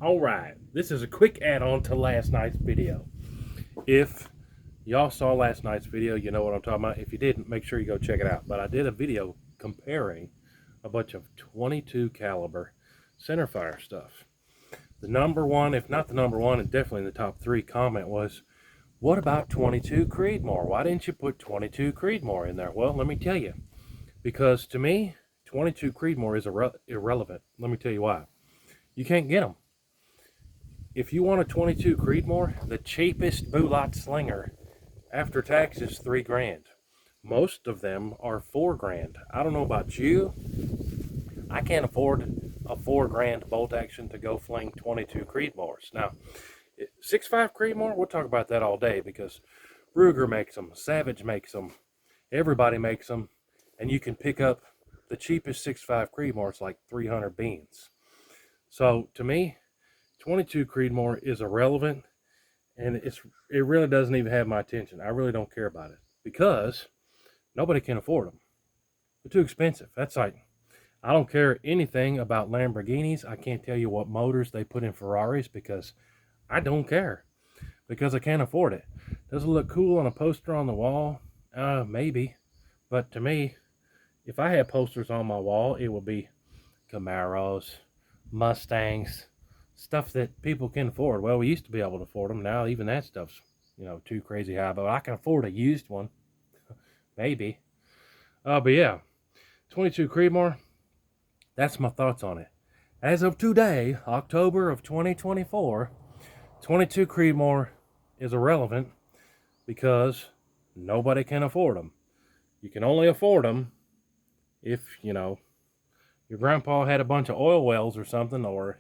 Alright, this is a quick add-on to last night's video. If y'all saw last night's video, you know what I'm talking about. If you didn't, make sure you go check it out. But I did a video comparing a bunch of 22 caliber centerfire stuff. The number one, if not the number one, and definitely in the top 3 comment was, what about 22 Creedmoor? Why didn't you put 22 Creedmoor in there? Well, let me tell you. Because to me, 22 Creedmoor is irrelevant. Let me tell you why. You can't get them. If you want a 22 Creedmoor, the cheapest boot slinger after tax is $3 grand. Most of them are $4 grand. I don't know about you. I can't afford a $4 grand bolt action to go fling 22 Creedmoors. Now, 6.5 Creedmoor, we'll talk about that all day because Ruger makes them, Savage makes them, everybody makes them, and you can pick up the cheapest 6.5 Creedmoor. It's like 300 beans. So to me, 22 Creedmoor is irrelevant, and it really doesn't even have my attention. I really don't care about it because nobody can afford them. They're too expensive. That's like, I don't care anything about Lamborghinis. I can't tell you what motors they put in Ferraris because I don't care, because I can't afford it. Does it look cool on a poster on the wall? Maybe, but to me, if I had posters on my wall, it would be Camaros, Mustangs, stuff that people can afford. Well, we used to be able to afford them. Now even that stuff's, too crazy high, but I can afford a used one. Maybe. But yeah, 22 Creedmoor, that's my thoughts on it. As of today, October of 2024, 22 Creedmoor is irrelevant because nobody can afford them. You can only afford them if, your grandpa had a bunch of oil wells or something, or,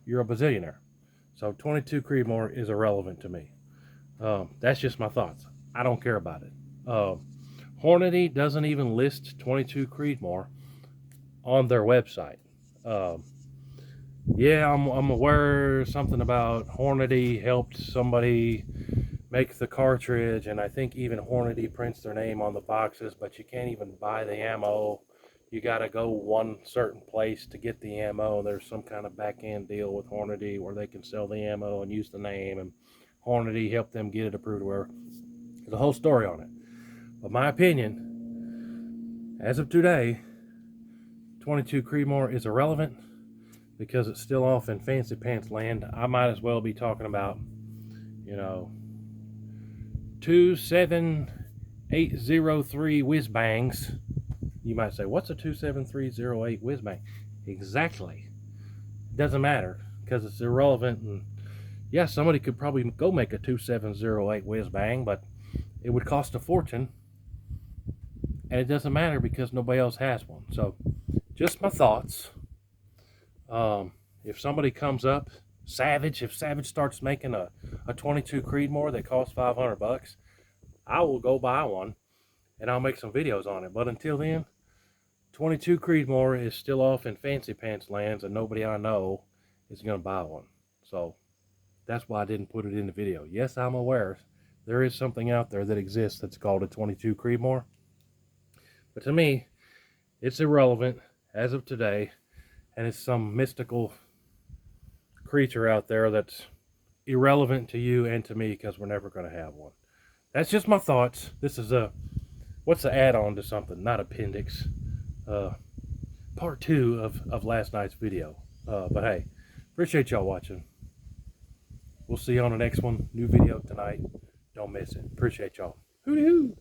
you're a bazillionaire. So 22 Creedmoor is irrelevant to me. That's just my thoughts. I don't care about it. Hornady doesn't even list 22 Creedmoor on their website. Yeah, I'm aware something about Hornady helped somebody make the cartridge, and I think even Hornady prints their name on the boxes, but you can't even buy the ammo. You got to go one certain place to get the ammo. There's some kind of back-end deal with Hornady where they can sell the ammo and use the name, and Hornady helped them get it approved. Where there's a whole story on it. But my opinion, as of today, 22 Creedmoor is irrelevant because it's still off in fancy pants land. I might as well be talking about, 27803 whiz bangs. You might say, what's a 27308 whiz bang? Exactly. It doesn't matter because it's irrelevant. And yeah, somebody could probably go make a 2708 whiz bang, but it would cost a fortune. And it doesn't matter because nobody else has one. So just my thoughts. If somebody comes up, if Savage starts making a 22 Creedmoor that costs $500, I will go buy one and I'll make some videos on it. But until then, 22 Creedmoor is still off in fancy pants lands, and nobody I know is going to buy one. So that's why I didn't put it in the video. Yes, I'm aware there is something out there that exists that's called a 22 Creedmoor. But to me, it's irrelevant as of today, and it's some mystical creature out there that's irrelevant to you and to me because we're never going to have one. That's just my thoughts. This is what's the add-on to something, not appendix. Part 2 of last night's video. But hey, appreciate y'all watching. We'll see you on the next one. New video tonight. Don't miss it. Appreciate y'all. Hooty-hoo!